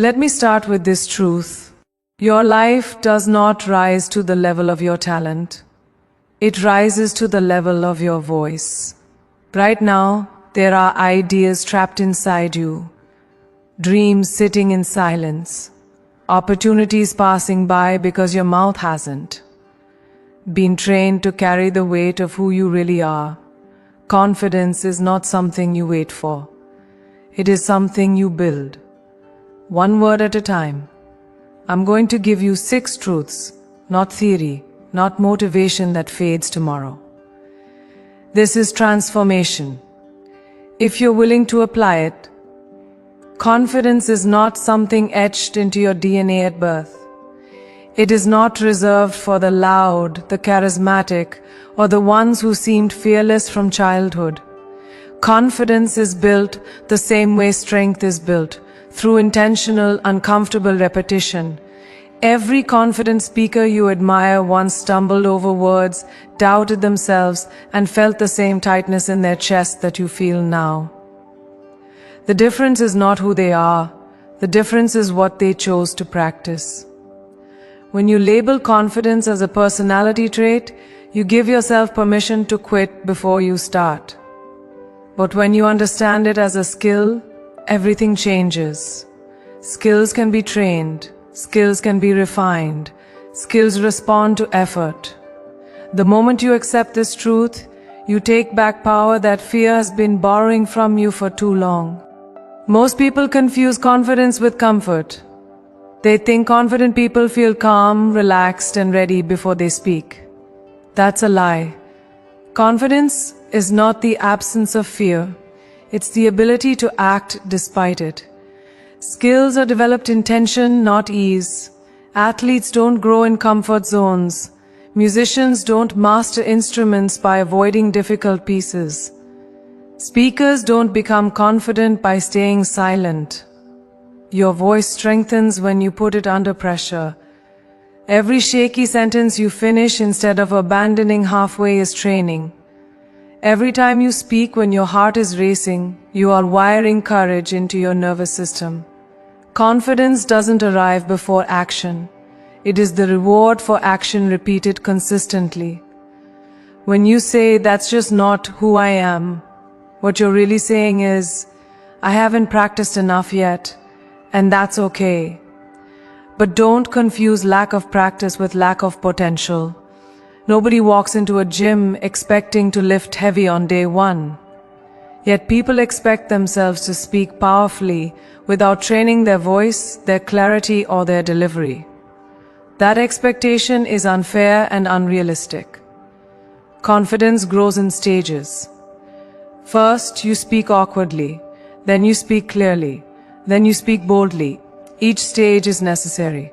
Let me start with this truth. Your life does not rise to the level of your talent. It rises to the level of your voice. Right now, there are ideas trapped inside you, dreams sitting in silence, opportunities passing by because your mouth hasn't been trained to carry the weight of who you really are. Confidence is not something you wait for. It is something you build. One word at a time. I'm going to give you 6 truths, not theory, not motivation that fades tomorrow. This is transformation. If you're willing to apply it, confidence is not something etched into your DNA at birth. It is not reserved for the loud, the charismatic, or the ones who seemed fearless from childhood. Confidence is built the same way strength is built, through intentional, uncomfortable repetition. Every confident speaker you admire once stumbled over words, doubted themselves, and felt the same tightness in their chest that you feel now. The difference is not who they are. The difference is what they chose to practice. When you label confidence as a personality trait, you give yourself permission to quit before you start. But when you understand it as a skill, everything changes. Skills can be trained. Skills can be refined. Skills respond to effort. The moment you accept this truth, you take back power that fear has been borrowing from you for too long. Most people confuse confidence with comfort. They think confident people feel calm, relaxed, and ready before they speak. That's a lie. Confidence is not the absence of fear. It's the ability to act despite it. Skills are developed in tension, not ease. Athletes don't grow in comfort zones. Musicians don't master instruments by avoiding difficult pieces. Speakers don't become confident by staying silent. Your voice strengthens when you put it under pressure. Every shaky sentence you finish instead of abandoning halfway is training. Every time you speak when your heart is racing, you are wiring courage into your nervous system. Confidence doesn't arrive before action. It is the reward for action repeated consistently. When you say, "That's just not who I am," what you're really saying is, "I haven't practiced enough yet, and that's okay." But don't confuse lack of practice with lack of potential. Nobody walks into a gym expecting to lift heavy on day 1. Yet people expect themselves to speak powerfully without training their voice, their clarity, or their delivery. That expectation is unfair and unrealistic. Confidence grows in stages. First, you speak awkwardly. Then you speak clearly. Then you speak boldly. Each stage is necessary.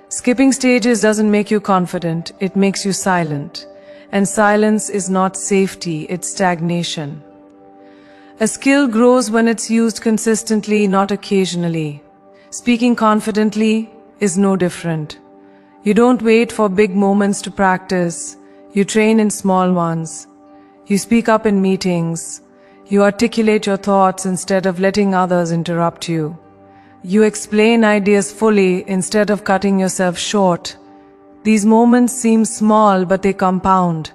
Skipping stages doesn't make you confident, it makes you silent. And silence is not safety, it's stagnation. A skill grows when it's used consistently, not occasionally. Speaking confidently is no different. You don't wait for big moments to practice. You train in small ones. You speak up in meetings. You articulate your thoughts instead of letting others interrupt you. You explain ideas fully instead of cutting yourself short. These moments seem small, but they compound.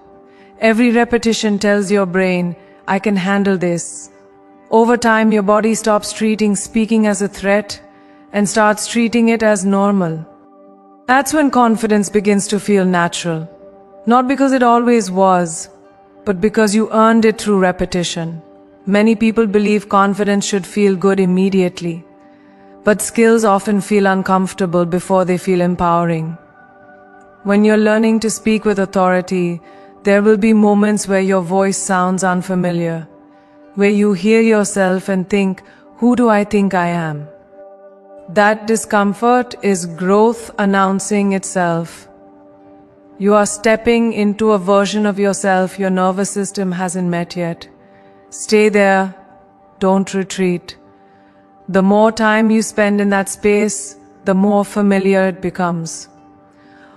Every repetition tells your brain, "I can handle this." Over time, your body stops treating speaking as a threat and starts treating it as normal. That's when confidence begins to feel natural. Not because it always was, but because you earned it through repetition. Many people believe confidence should feel good immediately. But skills often feel uncomfortable before they feel empowering. When you're learning to speak with authority, there will be moments where your voice sounds unfamiliar, where you hear yourself and think, "Who do I think I am?" That discomfort is growth announcing itself. You are stepping into a version of yourself your nervous system hasn't met yet. Stay there, don't retreat. The more time you spend in that space, the more familiar it becomes.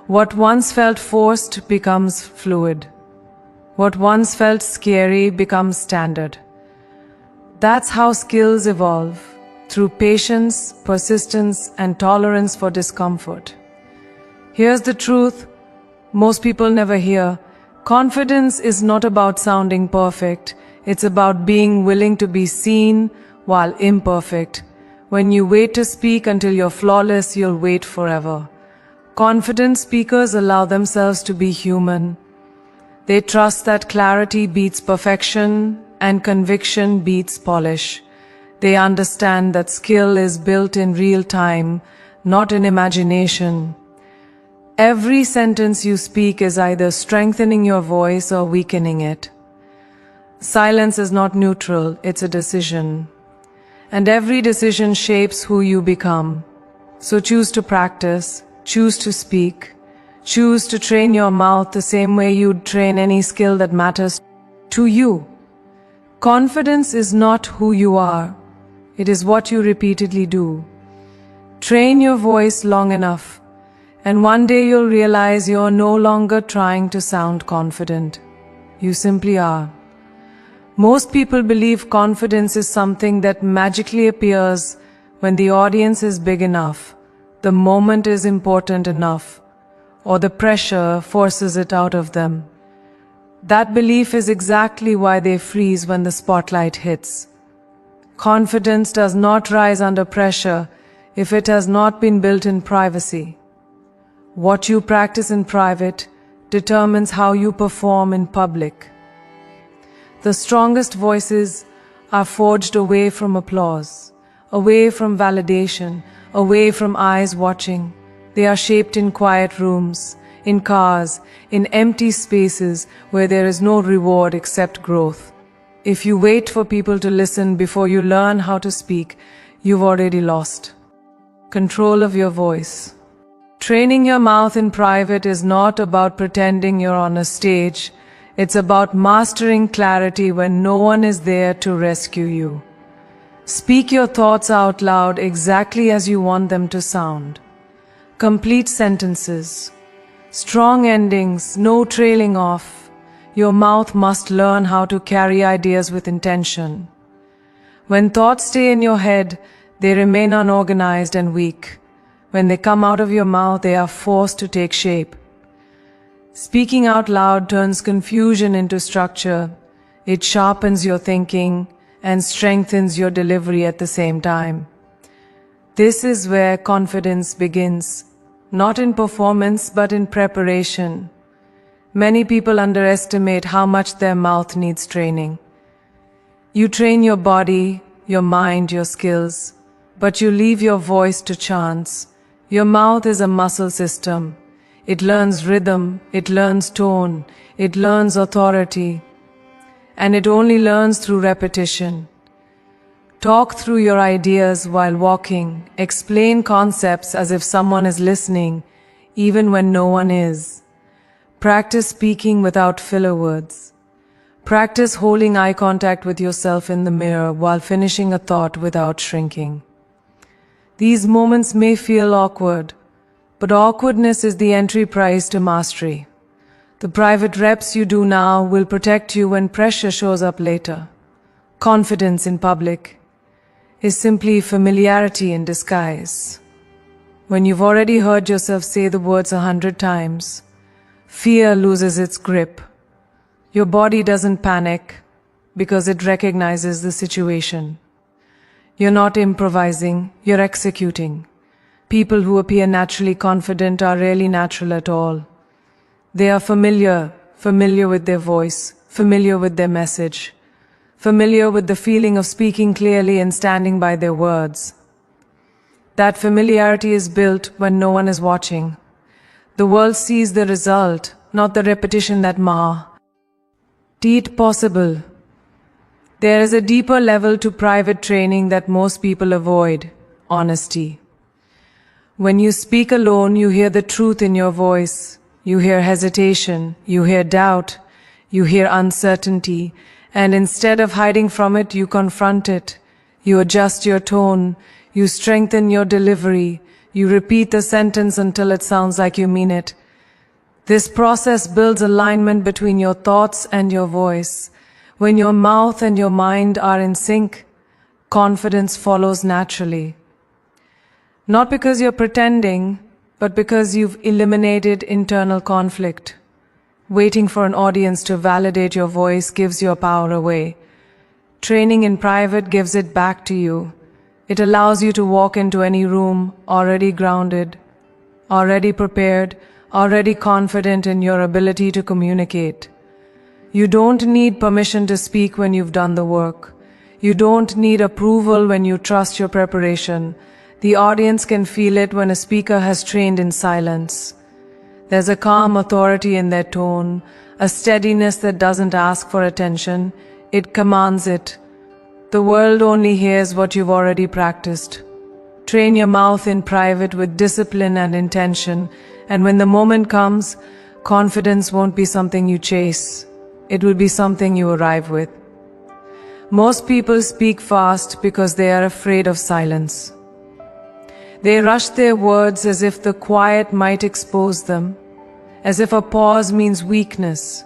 What once felt forced becomes fluid. What once felt scary becomes standard. That's how skills evolve, through patience, persistence, and tolerance for discomfort. Here's the truth most people never hear. Confidence is not about sounding perfect. It's about being willing to be seen while imperfect. When you wait to speak until you're flawless, you'll wait forever. Confident speakers allow themselves to be human. They trust that clarity beats perfection and conviction beats polish. They understand that skill is built in real time, not in imagination. Every sentence you speak is either strengthening your voice or weakening it. Silence is not neutral, it's a decision. And every decision shapes who you become. So choose to practice, choose to speak, choose to train your mouth the same way you'd train any skill that matters to you. Confidence is not who you are, it is what you repeatedly do. Train your voice long enough, and one day you'll realize you're no longer trying to sound confident. You simply are. Most people believe confidence is something that magically appears when the audience is big enough, the moment is important enough, or the pressure forces it out of them. That belief is exactly why they freeze when the spotlight hits. Confidence does not rise under pressure if it has not been built in privacy. What you practice in private determines how you perform in public. The strongest voices are forged away from applause, away from validation, away from eyes watching. They are shaped in quiet rooms, in cars, in empty spaces where there is no reward except growth. If you wait for people to listen before you learn how to speak, you've already lost control of your voice. Training your mouth in private is not about pretending you're on a stage. It's about mastering clarity when no one is there to rescue you. Speak your thoughts out loud exactly as you want them to sound. Complete sentences. Strong endings, no trailing off. Your mouth must learn how to carry ideas with intention. When thoughts stay in your head, they remain unorganized and weak. When they come out of your mouth, they are forced to take shape. Speaking out loud turns confusion into structure. It sharpens your thinking and strengthens your delivery at the same time. This is where confidence begins, not in performance but in preparation. Many people underestimate how much their mouth needs training. You train your body, your mind, your skills, but you leave your voice to chance. Your mouth is a muscle system. It learns rhythm, it learns tone, it learns authority, and it only learns through repetition. Talk through your ideas while walking, explain concepts as if someone is listening, even when no one is. Practice speaking without filler words. Practice holding eye contact with yourself in the mirror while finishing a thought without shrinking. These moments may feel awkward, but awkwardness is the entry price to mastery. The private reps you do now will protect you when pressure shows up later. Confidence in public is simply familiarity in disguise. When you've already heard yourself say the words 100 times, fear loses its grip. Your body doesn't panic because it recognizes the situation. You're not improvising, you're executing. People who appear naturally confident are rarely natural at all. They are familiar with their voice, familiar with their message, familiar with the feeling of speaking clearly and standing by their words. That familiarity is built when no one is watching. The world sees the result, not the repetition that it possible. There is a deeper level to private training that most people avoid: honesty. When you speak alone, you hear the truth in your voice. You hear hesitation, you hear doubt, you hear uncertainty, and instead of hiding from it, you confront it. You adjust your tone, you strengthen your delivery, you repeat the sentence until it sounds like you mean it. This process builds alignment between your thoughts and your voice. When your mouth and your mind are in sync, confidence follows naturally. Not because you're pretending, but because you've eliminated internal conflict. Waiting for an audience to validate your voice gives your power away. Training in private gives it back to you. It allows you to walk into any room already grounded, already prepared, already confident in your ability to communicate. You don't need permission to speak when you've done the work. You don't need approval when you trust your preparation. The audience can feel it when a speaker has trained in silence. There's a calm authority in their tone, a steadiness that doesn't ask for attention, it commands it. The world only hears what you've already practiced. Train your mouth in private with discipline and intention, and when the moment comes, confidence won't be something you chase. It will be something you arrive with. Most people speak fast because they are afraid of silence. They rush their words as if the quiet might expose them, as if a pause means weakness.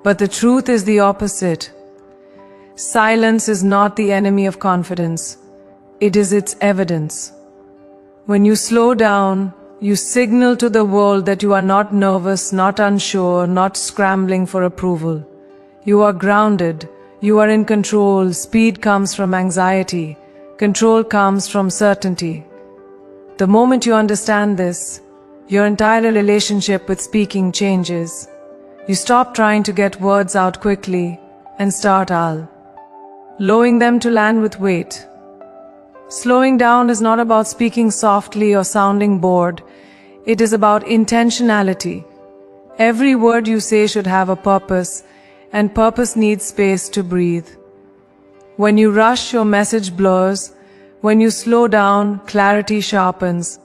But the truth is the opposite. Silence is not the enemy of confidence. It is its evidence. When you slow down, you signal to the world that you are not nervous, not unsure, not scrambling for approval. You are grounded. You are in control. Speed comes from anxiety. Control comes from certainty. The moment you understand this, your entire relationship with speaking changes. You stop trying to get words out quickly and start allowing them to land with weight. Slowing down is not about speaking softly or sounding bored. It is about intentionality. Every word you say should have a purpose, and purpose needs space to breathe. When you rush, your message blurs. When you slow down, clarity sharpens.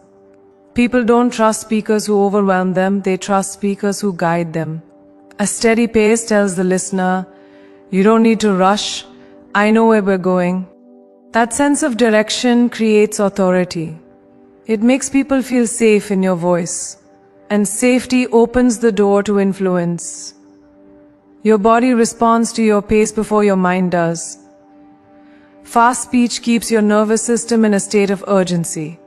People don't trust speakers who overwhelm them, they trust speakers who guide them. A steady pace tells the listener, you don't need to rush, I know where we're going. That sense of direction creates authority. It makes people feel safe in your voice, and safety opens the door to influence. Your body responds to your pace before your mind does. Fast speech keeps your nervous system in a state of urgency.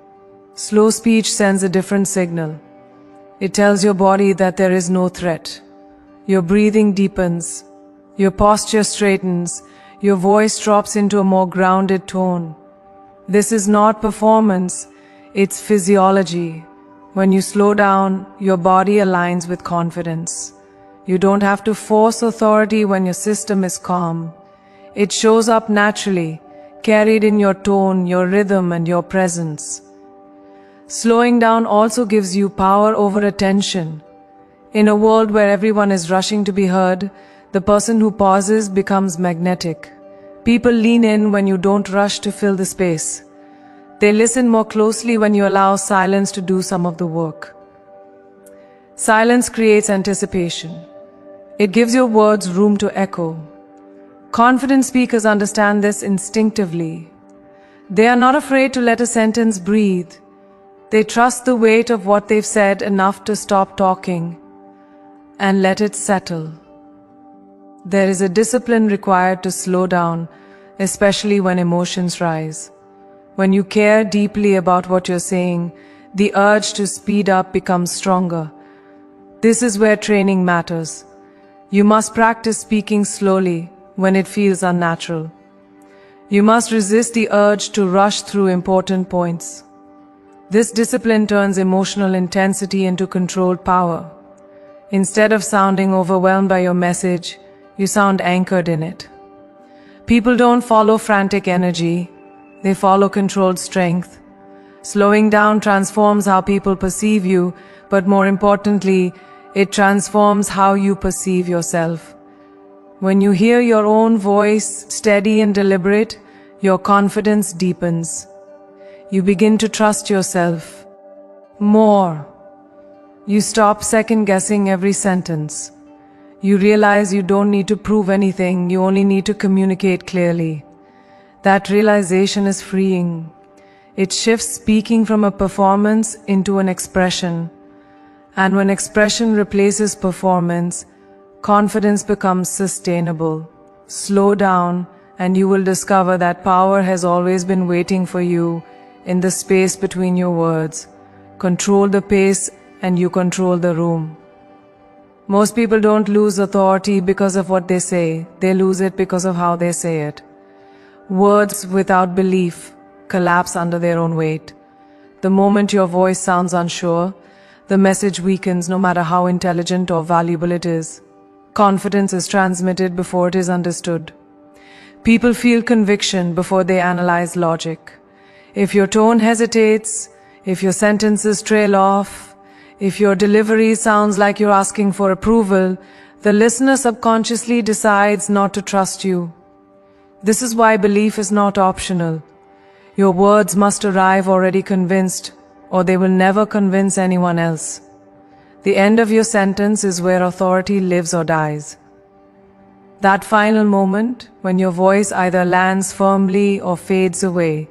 Slow speech sends a different signal. It tells your body that there is no threat. Your breathing deepens. Your posture straightens. Your voice drops into a more grounded tone. This is not performance, it's physiology. When you slow down, your body aligns with confidence. You don't have to force authority when your system is calm. It shows up naturally, carried in your tone, your rhythm, and your presence. Slowing down also gives you power over attention. In a world where everyone is rushing to be heard, the person who pauses becomes magnetic. People lean in when you don't rush to fill the space. They listen more closely when you allow silence to do some of the work. Silence creates anticipation. It gives your words room to echo. Confident speakers understand this instinctively. They are not afraid to let a sentence breathe. They trust the weight of what they've said enough to stop talking and let it settle. There is a discipline required to slow down, especially when emotions rise. When you care deeply about what you're saying, the urge to speed up becomes stronger. This is where training matters. You must practice speaking slowly when it feels unnatural. You must resist the urge to rush through important points. This discipline turns emotional intensity into controlled power. Instead of sounding overwhelmed by your message, you sound anchored in it. People don't follow frantic energy, they follow controlled strength. Slowing down transforms how people perceive you, but more importantly, it transforms how you perceive yourself. When you hear your own voice, steady and deliberate, your confidence deepens. You begin to trust yourself more. You stop second-guessing every sentence. You realize you don't need to prove anything, you only need to communicate clearly. That realization is freeing. It shifts speaking from a performance into an expression. And when expression replaces performance, confidence becomes sustainable. Slow down and you will discover that power has always been waiting for you in the space between your words. Control the pace and you control the room. Most people don't lose authority because of what they say, they lose it because of how they say it. Words without belief collapse under their own weight. The moment your voice sounds unsure, the message weakens no matter how intelligent or valuable it is. Confidence is transmitted before it is understood. People feel conviction before they analyze logic. If your tone hesitates, if your sentences trail off, if your delivery sounds like you're asking for approval, the listener subconsciously decides not to trust you. This is why belief is not optional. Your words must arrive already convinced, or they will never convince anyone else. The end of your sentence is where authority lives or dies. That final moment, when your voice either lands firmly or fades away,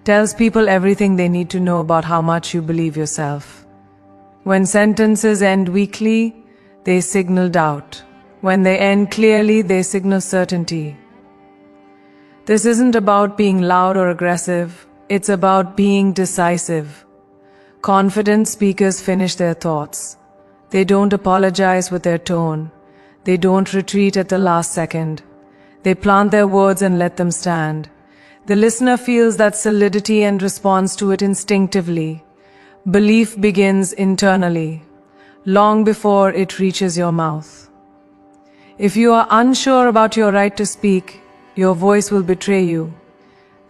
tells people everything they need to know about how much you believe yourself. When sentences end weakly, they signal doubt. When they end clearly, they signal certainty. This isn't about being loud or aggressive, it's about being decisive. Confident speakers finish their thoughts. They don't apologize with their tone. They don't retreat at the last second. They plant their words and let them stand. The listener feels that solidity and responds to it instinctively. Belief begins internally, long before it reaches your mouth. If you are unsure about your right to speak, your voice will betray you.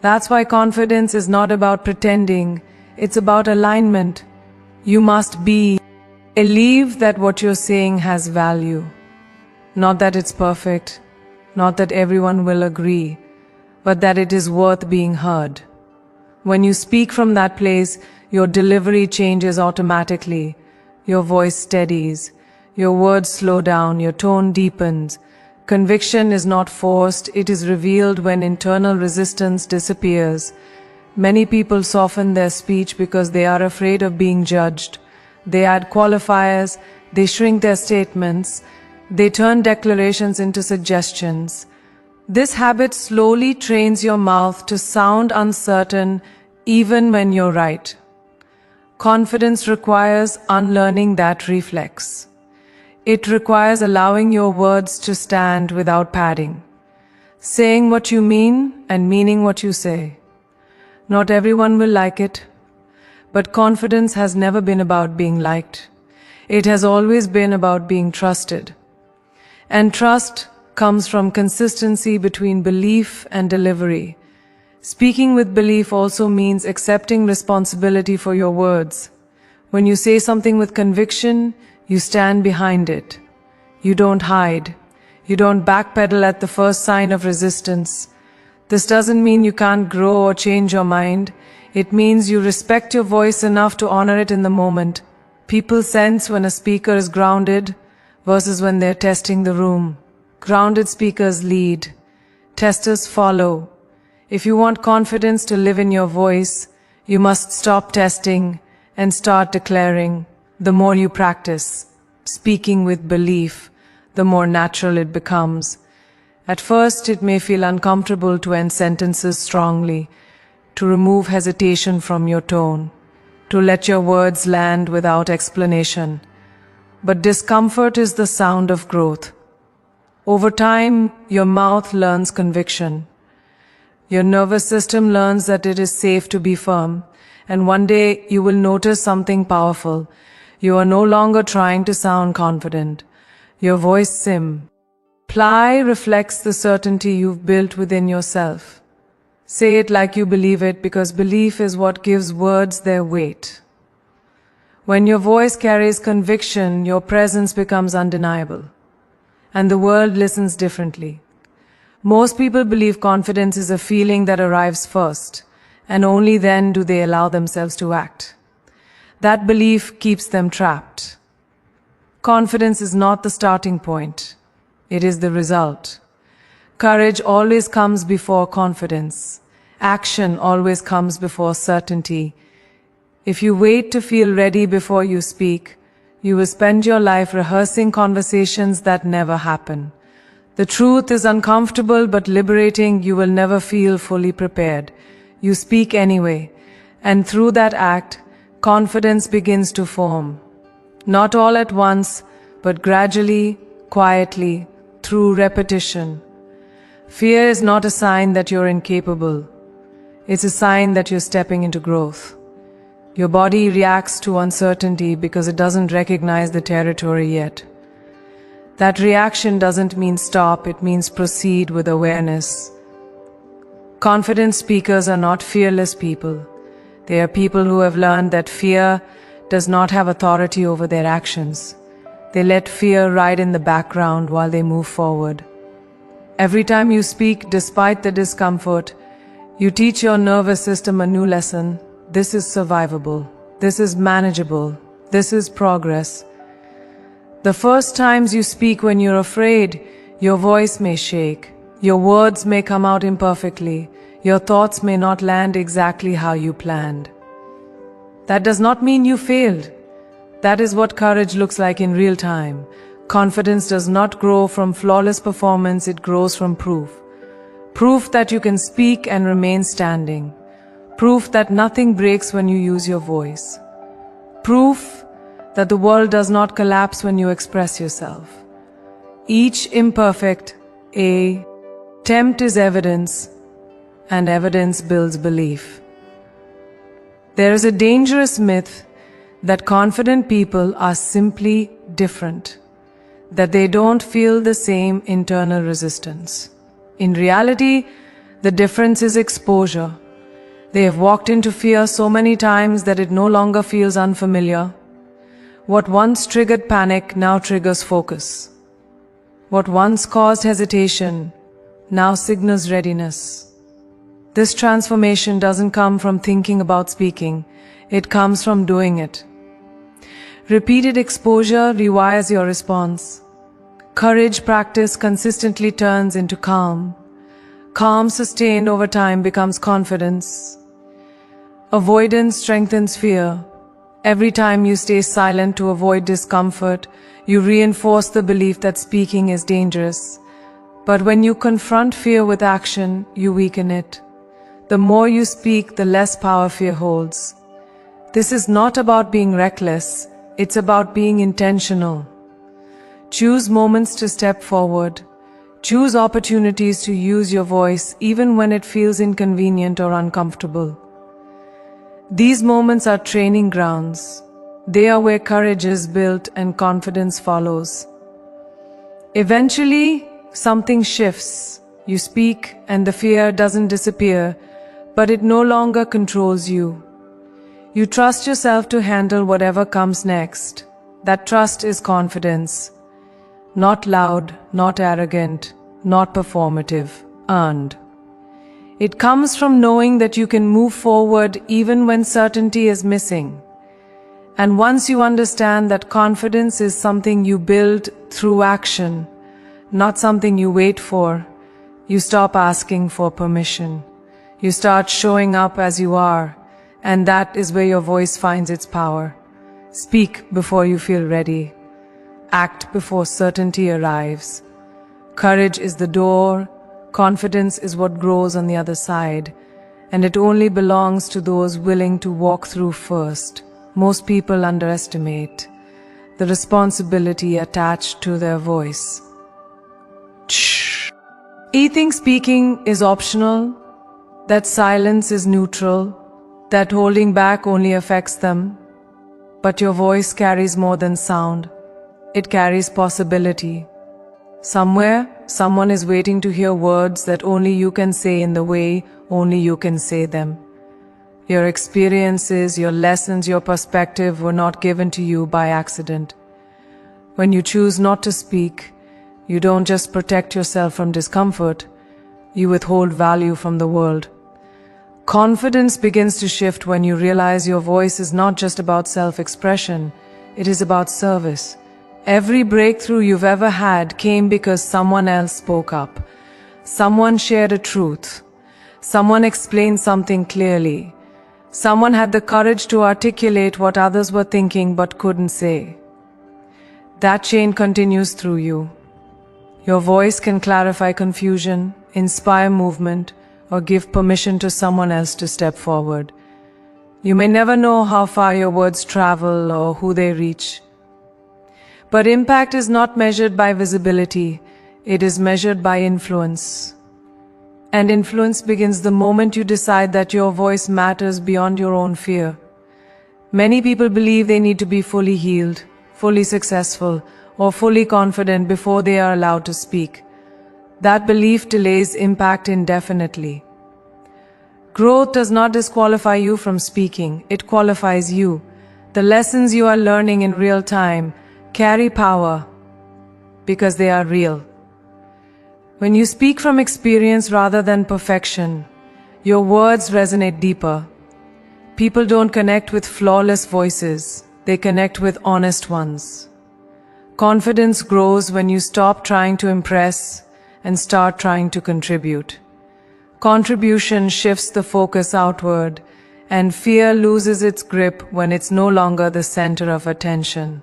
That's why confidence is not about pretending, it's about alignment. You must believe that what you're saying has value. Not that it's perfect, not that everyone will agree, but that it is worth being heard. When you speak from that place, your delivery changes automatically. Your voice steadies, your words slow down, your tone deepens. Conviction is not forced, it is revealed when internal resistance disappears. Many people soften their speech because they are afraid of being judged. They add qualifiers, they shrink their statements, they turn declarations into suggestions. This habit slowly trains your mouth to sound uncertain even when you're right. Confidence requires unlearning that reflex. It requires allowing your words to stand without padding, saying what you mean and meaning what you say. Not everyone will like it, but confidence has never been about being liked. It has always been about being trusted. And trust comes from consistency between belief and delivery. Speaking with belief also means accepting responsibility for your words. When you say something with conviction, you stand behind it. You don't hide. You don't backpedal at the first sign of resistance. This doesn't mean you can't grow or change your mind. It means you respect your voice enough to honor it in the moment. People sense when a speaker is grounded versus when they're testing the room. Grounded speakers lead. Testers follow. If you want confidence to live in your voice, you must stop testing and start declaring. The more you practice speaking with belief, the more natural it becomes. At first, it may feel uncomfortable to end sentences strongly, to remove hesitation from your tone, to let your words land without explanation. But discomfort is the sound of growth. Over time, your mouth learns conviction. Your nervous system learns that it is safe to be firm, and one day you will notice something powerful. You are no longer trying to sound confident. Your voice simply reflects the certainty you've built within yourself. Say it like you believe it, because belief is what gives words their weight. When your voice carries conviction, your presence becomes undeniable, and the world listens differently. Most people believe confidence is a feeling that arrives first, and only then do they allow themselves to act. That belief keeps them trapped. Confidence is not the starting point. It is the result. Courage always comes before confidence. Action always comes before certainty. If you wait to feel ready before you speak, you will spend your life rehearsing conversations that never happen. The truth is uncomfortable but liberating. You will never feel fully prepared. You speak anyway, and through that act, confidence begins to form. Not all at once, but gradually, quietly, through repetition. Fear is not a sign that you're incapable. It's a sign that you're stepping into growth. Your body reacts to uncertainty because it doesn't recognize the territory yet. That reaction doesn't mean stop, it means proceed with awareness. Confident speakers are not fearless people. They are people who have learned that fear does not have authority over their actions. They let fear ride in the background while they move forward. Every time you speak, despite the discomfort, you teach your nervous system a new lesson. This is survivable. This is manageable. This is progress. The first times you speak when you're afraid, your voice may shake. Your words may come out imperfectly. Your thoughts may not land exactly how you planned. That does not mean you failed. That is what courage looks like in real time. Confidence does not grow from flawless performance, it grows from proof. Proof that you can speak and remain standing. Proof that nothing breaks when you use your voice. Proof that the world does not collapse when you express yourself. Each imperfect attempt is evidence, and evidence builds belief. There is a dangerous myth that confident people are simply different, that they don't feel the same internal resistance. In reality, the difference is exposure. They have walked into fear so many times that it no longer feels unfamiliar. What once triggered panic now triggers focus. What once caused hesitation now signals readiness. This transformation doesn't come from thinking about speaking, it comes from doing it. Repeated exposure rewires your response. Courage practice consistently turns into calm. Calm sustained over time becomes confidence. Avoidance strengthens fear. Every time you stay silent to avoid discomfort, you reinforce the belief that speaking is dangerous. But when you confront fear with action, you weaken it. The more you speak, the less power fear holds. This is not about being reckless, it's about being intentional. Choose moments to step forward. Choose opportunities to use your voice even when it feels inconvenient or uncomfortable. These moments are training grounds. They are where courage is built and confidence follows. Eventually, something shifts. You speak and the fear doesn't disappear, but it no longer controls you. You trust yourself to handle whatever comes next. That trust is confidence. Not loud, not arrogant, not performative, earned. It comes from knowing that you can move forward even when certainty is missing. And once you understand that confidence is something you build through action, not something you wait for, you stop asking for permission. You start showing up as you are, and that is where your voice finds its power. Speak before you feel ready. Act before certainty arrives. Courage is the door, confidence is what grows on the other side, and it only belongs to those willing to walk through first. Most people underestimate the responsibility attached to their voice. They think speaking is optional, that silence is neutral, that holding back only affects them. But your voice carries more than sound. It carries possibility. Somewhere, someone is waiting to hear words that only you can say in the way only you can say them. Your experiences, your lessons, your perspective were not given to you by accident. When you choose not to speak, you don't just protect yourself from discomfort, you withhold value from the world. Confidence begins to shift when you realize your voice is not just about self-expression, it is about service. Every breakthrough you've ever had came because someone else spoke up. Someone shared a truth. Someone explained something clearly. Someone had the courage to articulate what others were thinking but couldn't say. That chain continues through you. Your voice can clarify confusion, inspire movement, or give permission to someone else to step forward. You may never know how far your words travel or who they reach. But impact is not measured by visibility, it is measured by influence. And influence begins the moment you decide that your voice matters beyond your own fear. Many people believe they need to be fully healed, fully successful, or fully confident before they are allowed to speak. That belief delays impact indefinitely. Growth does not disqualify you from speaking, it qualifies you. The lessons you are learning in real time carry power because they are real. When you speak from experience rather than perfection, your words resonate deeper. People don't connect with flawless voices, they connect with honest ones. Confidence grows when you stop trying to impress and start trying to contribute. Contribution shifts the focus outward, and fear loses its grip when it's no longer the center of attention.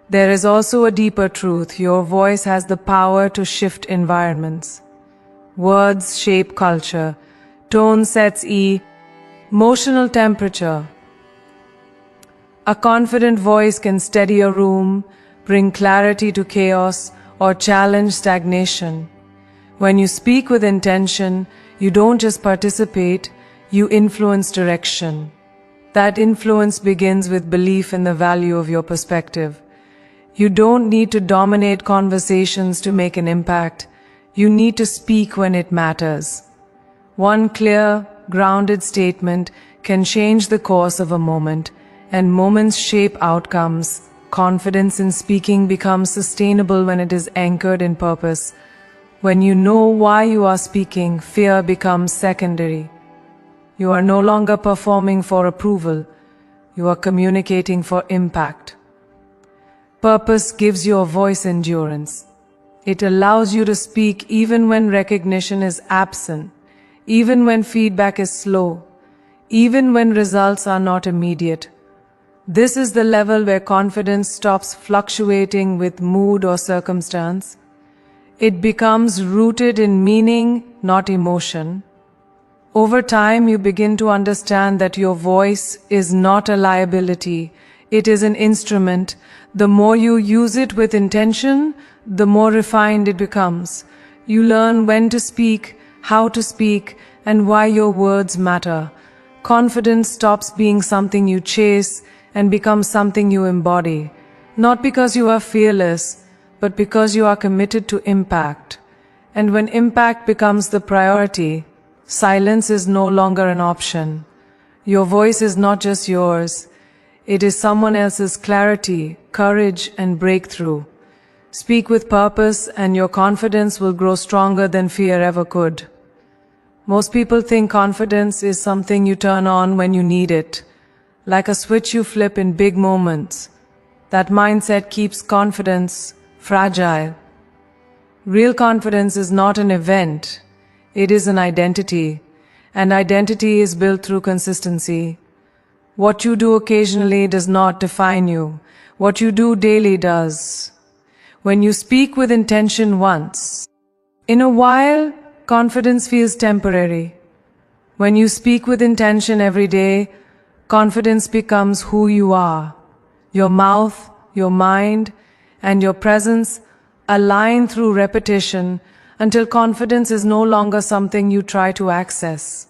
There is also a deeper truth. Your voice has the power to shift environments. Words shape culture. Tone sets emotional temperature. A confident voice can steady a room, bring clarity to chaos, or challenge stagnation. When you speak with intention, you don't just participate, you influence direction. That influence begins with belief in the value of your perspective. You don't need to dominate conversations to make an impact. You need to speak when it matters. One clear, grounded statement can change the course of a moment, and moments shape outcomes. Confidence in speaking becomes sustainable when it is anchored in purpose. When you know why you are speaking, fear becomes secondary. You are no longer performing for approval. You are communicating for impact. Purpose gives your voice endurance. It allows you to speak even when recognition is absent, even when feedback is slow, even when results are not immediate. This is the level where confidence stops fluctuating with mood or circumstance. It becomes rooted in meaning, not emotion. Over time, you begin to understand that your voice is not a liability. It is an instrument. The more you use it with intention, the more refined it becomes. You learn when to speak, how to speak, and why your words matter. Confidence stops being something you chase and becomes something you embody. Not because you are fearless, but because you are committed to impact. And when impact becomes the priority, silence is no longer an option. Your voice is not just yours. It is someone else's clarity, courage, and breakthrough. Speak with purpose and your confidence will grow stronger than fear ever could. Most people think confidence is something you turn on when you need it, like a switch you flip in big moments. That mindset keeps confidence fragile. Real confidence is not an event, it is an identity, and identity is built through consistency. What you do occasionally does not define you. What you do daily does. When you speak with intention once, in a while, confidence feels temporary. When you speak with intention every day, confidence becomes who you are. Your mouth, your mind, and your presence align through repetition until confidence is no longer something you try to access.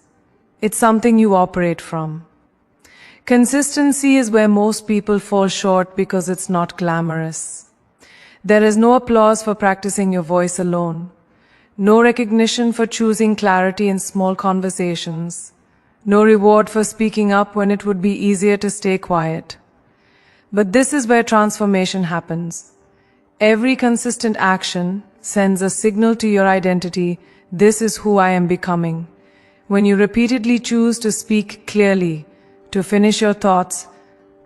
It's something you operate from. Consistency is where most people fall short because it's not glamorous. There is no applause for practicing your voice alone. No recognition for choosing clarity in small conversations. No reward for speaking up when it would be easier to stay quiet. But this is where transformation happens. Every consistent action sends a signal to your identity, this is who I am becoming. When you repeatedly choose to speak clearly, to finish your thoughts,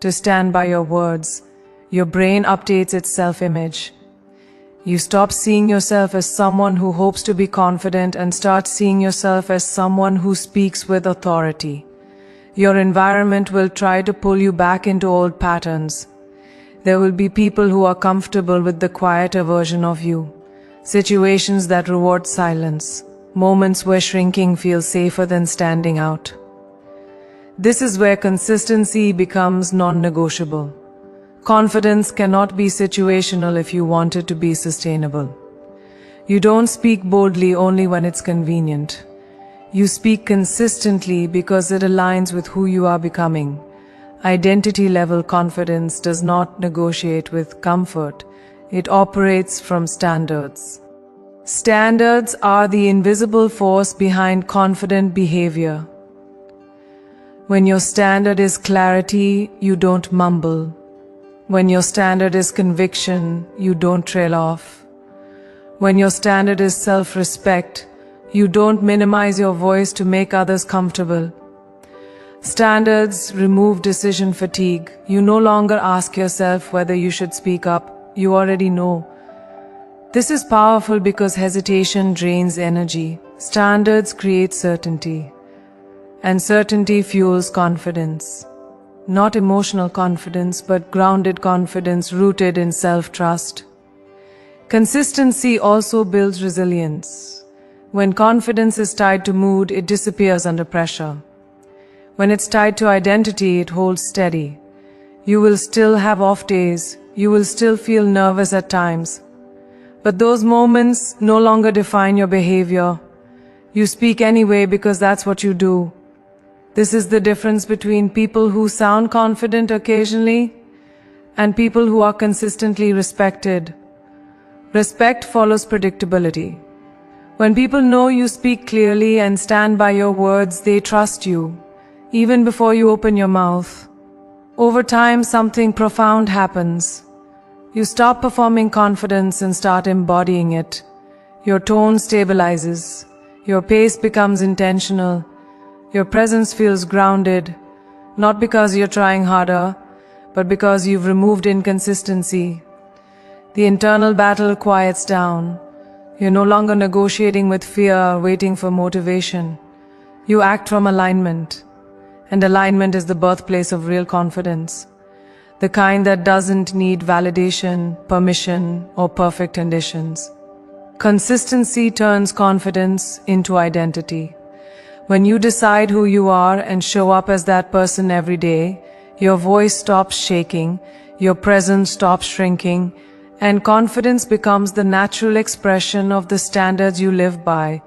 to stand by your words, your brain updates its self-image. You stop seeing yourself as someone who hopes to be confident and start seeing yourself as someone who speaks with authority. Your environment will try to pull you back into old patterns. There will be people who are comfortable with the quieter version of you. situations that reward silence, moments where shrinking feels safer than standing out. This is where consistency becomes non-negotiable. Confidence cannot be situational if you want it to be sustainable. You don't speak boldly only when it's convenient. You speak consistently because it aligns with who you are becoming. Identity-level confidence does not negotiate with comfort. It operates from standards. Standards are the invisible force behind confident behavior. When your standard is clarity, you don't mumble. When your standard is conviction, you don't trail off. When your standard is self-respect, you don't minimize your voice to make others comfortable. Standards remove decision fatigue. You no longer ask yourself whether you should speak up. You already know. This is powerful because hesitation drains energy. Standards create certainty. And certainty fuels confidence. Not emotional confidence, but grounded confidence rooted in self-trust. Consistency also builds resilience. When confidence is tied to mood, it disappears under pressure. When it's tied to identity, it holds steady. You will still have off days. You will still feel nervous at times. But those moments no longer define your behavior. You speak anyway because that's what you do. This is the difference between people who sound confident occasionally and people who are consistently respected. Respect follows predictability. When people know you speak clearly and stand by your words, they trust you, even before you open your mouth. Over time, something profound happens. You stop performing confidence and start embodying it. Your tone stabilizes. Your pace becomes intentional. Your presence feels grounded, not because you're trying harder, but because you've removed inconsistency. The internal battle quiets down. You're no longer negotiating with fear, waiting for motivation. You act from alignment. And alignment is the birthplace of real confidence. The kind that doesn't need validation, permission, or perfect conditions. Consistency turns confidence into identity. When you decide who you are and show up as that person every day, your voice stops shaking, your presence stops shrinking, and confidence becomes the natural expression of the standards you live by.